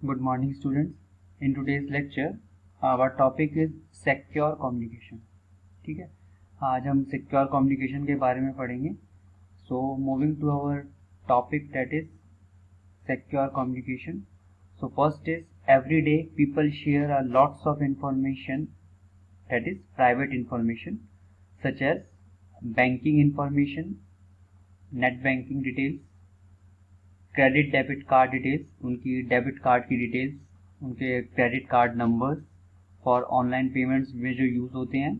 Good morning, students. In today's lecture, our topic is secure communication. ठीक है, आज हम secure communication के बारे में पढ़ेंगे. So, moving to our topic, that is secure communication. So, first is every day people share a lots of information, that is private information, such as banking information, net banking details, credit debit card details, उनकी debit card की details, उनके credit card numbers for online payments में जो use होते हैं,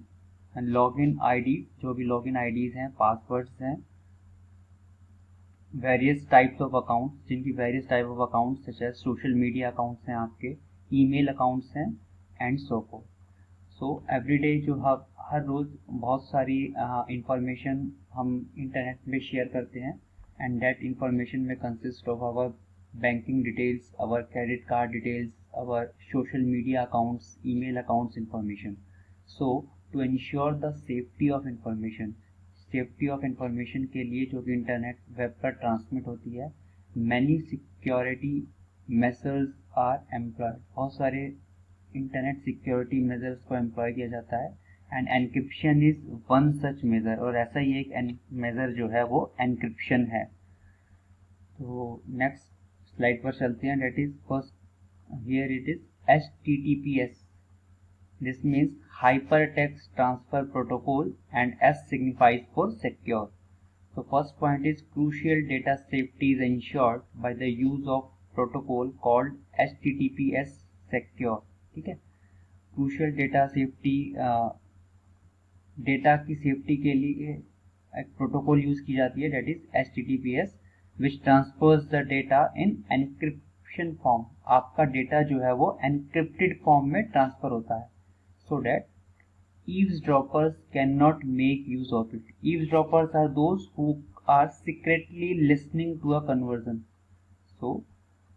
and login ID, जो भी login IDs हैं, पासवर्ड्स हैं, वेरियस टाइप्स ऑफ अकाउंट्स, जिनकी various type of accounts such as social media accounts हैं, आपके ईमेल अकाउंट्स हैं, and so forth. So everyday जो हर रोज़ बहुत सारी इंफॉर्मेशन हम इंटरनेट में शेयर करते हैं, and that information may consist of our banking details, our credit card details, our social media accounts, email accounts information. So to ensure the safety of information, safety of information के लिए जो कि internet web पर transmit होती है, many security measures are employed. बहुत सारे internet security measures को एम्प्लॉय किया जाता है, and encryption is one such measure. और ऐसा ही एक मेजर जो है वो एनक्रिप्शन है. तो नेक्स्ट स्लाइड पर चलते हैं. That is first, here it is HTTPS. This means hyper text transfer protocol, and S signifies for secure. So first point is crucial data safety is ensured by the use of protocol called HTTPS secure. ठीक है, crucial data safety, data की safety के लिए एक protocol use की जाती है, that is HTTPS, which transfers the data in encryption form. आपका डेटा जो है वो एनक्रिप्टेड फॉर्म में ट्रांसफर होता है, so that eavesdroppers cannot make use of it. Eavesdroppers are those who are secretly listening to a conversion. So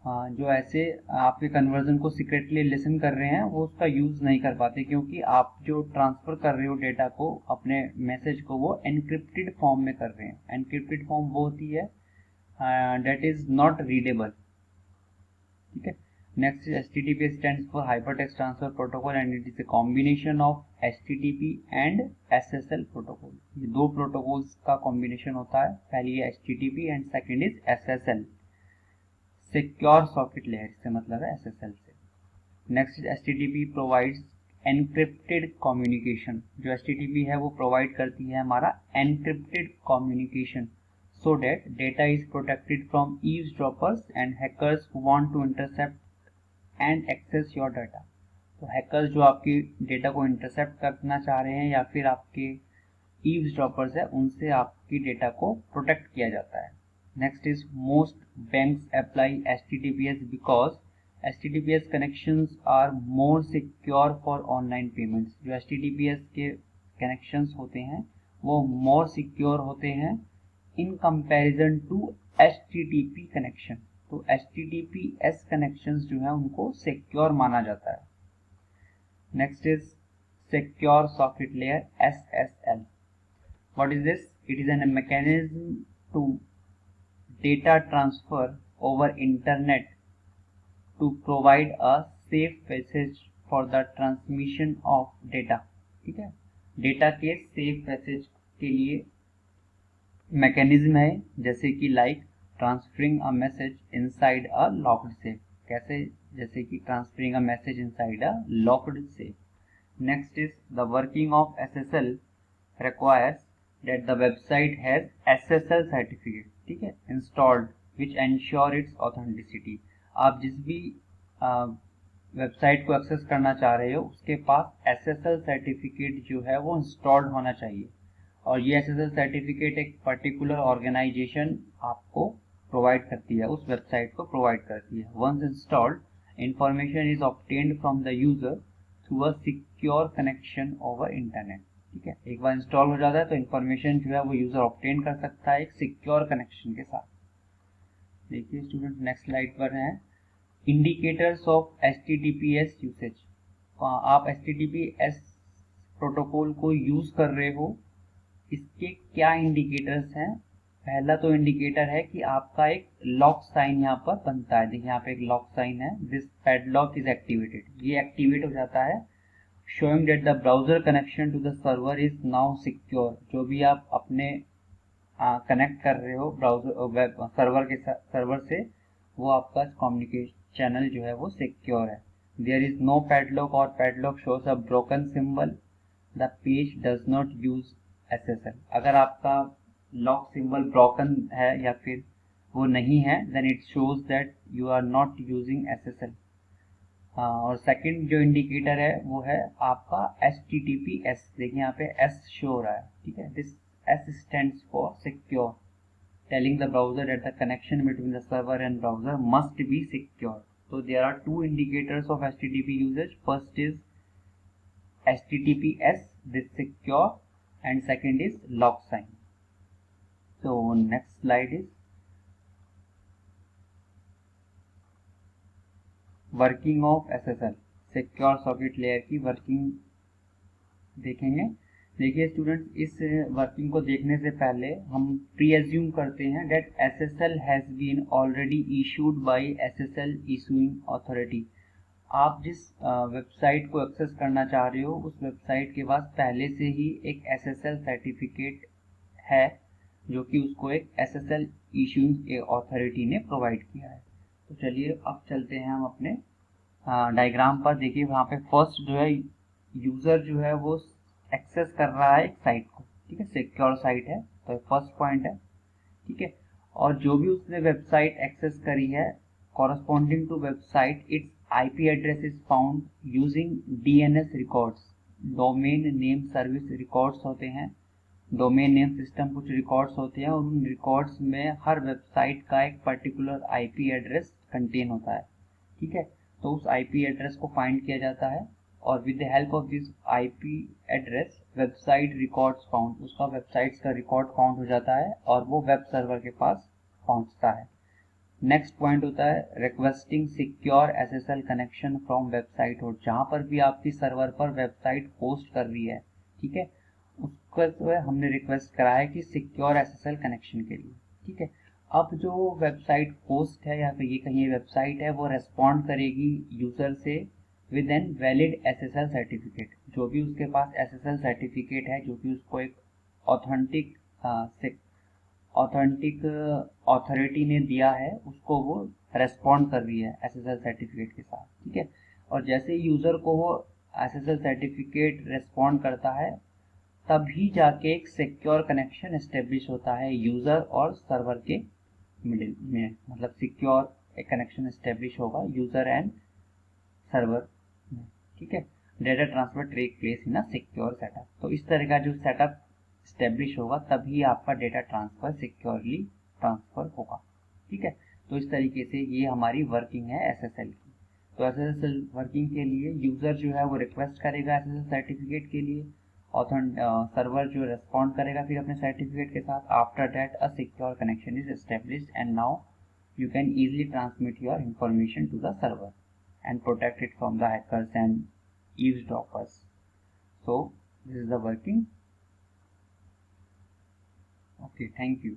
जो ऐसे आपके कन्वर्जन को सीक्रेटली लिसन कर रहे हैं, वो उसका यूज़ नहीं कर पाते, क्योंकि आप जो ट्रांसफ़र कर रहे हो डेटा को, अपने मैसेज को, वो एनक्रिप्टेड फॉर्म में कर रहे हैं. एनक्रिप्टेड फॉर्म वो होती है डेट इज़ नॉट रीडेबल. ठीक है. Next HTTP stands for hypertext transfer protocol, and it is a combination of HTTP and SSL protocol. ये दो प्रोटोकॉल्स का कॉम्बिनेशन होता है. पहली है HTTP and second is SSL, secure socket layer, इससे मतलब है SSL से. Next HTTP provides encrypted communication. जो HTTP है वो प्रोवाइड करती है हमारा encrypted communication, so that data is protected from eavesdroppers and hackers who want to intercept and access your data. तो हैकर्स जो आपकी डेटा को इंटरसेप्ट करना चाह रहे हैं या फिर आपके ईव्सड्रॉपर्स है, उनसे आपकी डेटा को प्रोटेक्ट किया जाता है. Next is most banks apply HTTPS because HTTPS connections are more secure for online payments. जो HTTPS के कनेक्शंस होते हैं वो मोर सिक्योर होते हैं in comparison to HTTP connection. तो HTTPS कनेक्शंस जो है उनको सिक्योर माना जाता है. Next is secure socket layer, SSL. What is this? It is an mechanism to data transfer over internet to provide a safe passage for the transmission of data. ठीक है, data के safe passage के लिए mechanism है, जैसे कि like transferring a message inside a locked safe. कैसे? जैसे कि transferring a message inside a locked safe. Next is the working of SSL requires that the website has SSL certificate, ठीक है, installed which ensure it's authenticity. आप जिस भी website को access करना चाह रहे हो उसके पास SSL सर्टिफिकेट जो है वो इंस्टॉल्ड होना चाहिए. और ये SSL सर्टिफिकेट एक पर्टिकुलर ऑर्गेनाइजेशन आपको प्रोवाइड करती है, उस वेबसाइट को प्रोवाइड करती है. Once installed, information is obtained from the user through a secure connection over internet. ठीक है, एक बार इंस्टॉल हो जाता है तो इंफॉर्मेशन जो है वो यूजर ऑब्टेन कर सकता है एक सिक्योर कनेक्शन के साथ. देखिए स्टूडेंट, नेक्स्ट स्लाइड पर है इंडिकेटर्स ऑफ HTTPS यूसेज. आप HTTPS प्रोटोकॉल को यूज कर रहे हो, इसके क्या इंडिकेटर्स हैं पहला तो इंडिकेटर है कि आपका एक लॉक साइन यहाँ पर बनता है। देखिए यहाँ पे एक लॉक साइन है, दिस पैडलॉक इज एक्टिवेटेड, ये एक्टिवेट हो जाता है, showing that the browser connection to the server is now secure. जो भी आप अपने कनेक्ट कर रहे हो ब्राउजर वेब सर्वर से, वो आपका कम्युनिकेशन चैनल जो है वो सिक्योर है। देयर इज नो पैडलॉक और padlock shows a broken symbol, the page does not use SSL। अगर आपका लॉक सिंबल ब्रोकन है या फिर वो नहीं है, then it shows that you are not using SSL। और सेकंड जो इंडिकेटर है वो है आपका HTTPS। देखिए यहाँ पे S शो हो रहा है, ठीक है, this S stands for secure, telling the browser that the connection between the server and browser must be secure. So there are two indicators of HTTP usage. First is HTTPS, this secure, and second is lock sign. So next slide is working of SSL, secure socket layer की working देखेंगे। देखिए students, इस working को देखने से पहले हम pre assume करते हैं that SSL has been already issued by SSL issuing authority. आप जिस वेबसाइट को एक्सेस करना चाह रहे हो, उस वेबसाइट के पास पहले से ही एक SSL सर्टिफिकेट है, जो कि उसको एक SSL इशूइंग अथॉरिटी ने प्रोवाइड किया है। तो चलिए अब चलते हैं हम अपने डायग्राम पर। देखिए वहाँ पे फर्स्ट जो है यूज़र जो है वो एक्सेस कर रहा है एक साइट को, ठीक है, सिक्योर साइट है, तो फर्स्ट पॉइंट है, ठीक है। और जो भी उसने वेबसाइट एक्सेस करी है, corresponding to website its IP address is found using DNS records, domain name service records होते हैं, डोमेन नेम सिस्टम कुछ रिकॉर्ड्स होते हैं, और उन रिकॉर्ड्स में हर वेबसाइट का एक पर्टिकुलर IP एड्रेस कंटेन होता है, ठीक है। तो उस IP एड्रेस को फाइंड किया जाता है, और with the help of this IP address website records found, उसका वेबसाइट्स का रिकॉर्ड फाउंड हो जाता है और वो वेब सर्वर के पास पहुंचता है। नेक्स्ट पॉइंट होता है requesting secure SSL connection from website host. जहाँ पर भी आपकी सर्वर पर वेबसाइट होस्ट कर रही है, ठीक है, उसका जो है हमने रिक्वेस्ट करा है कि सिक्योर SSL कनेक्शन के लिए, ठीक है। अब जो वेबसाइट होस्ट है या फिर ये कहीं वेबसाइट है, वो रेस्पॉन्ड करेगी यूजर से with an valid SSL certificate. जो भी उसके पास SSL सर्टिफिकेट है, जो कि उसको एक ऑथेंटिक अथॉरिटी ने दिया है, उसको वो रेस्पॉन्ड कर रही है SSL सर्टिफिकेट के साथ, ठीक है। और जैसे यूजर को वो SSL सर्टिफिकेट रेस्पॉन्ड करता है, तभी जाके एक सिक्योर कनेक्शन एस्टेब्लिश होता है यूजर और सर्वर के मिडिल में, मतलब सिक्योर एक कनेक्शन एस्टेब्लिश होगा यूजर एंड सर्वर में, ठीक है। Data transfer take place in a secure setup. तो इस तरह का जो सेटअप एस्टेब्लिश होगा, तभी आपका डेटा ट्रांसफर सिक्योरली ट्रांसफर होगा, ठीक है। तो इस तरीके से ये हमारी वर्किंग है SSL की। तो SSL वर्किंग के लिए यूजर जो है वो रिक्वेस्ट करेगा SSL सर्टिफिकेट के लिए, सर्वर जो रेस्पॉन्ड करेगा फिर अपने सर्टिफिकेट के साथ। After that a secure connection is established and now you can easily transmit your information to the server and protect it from the hackers and eavesdroppers. So this is the working. Okay, thank you.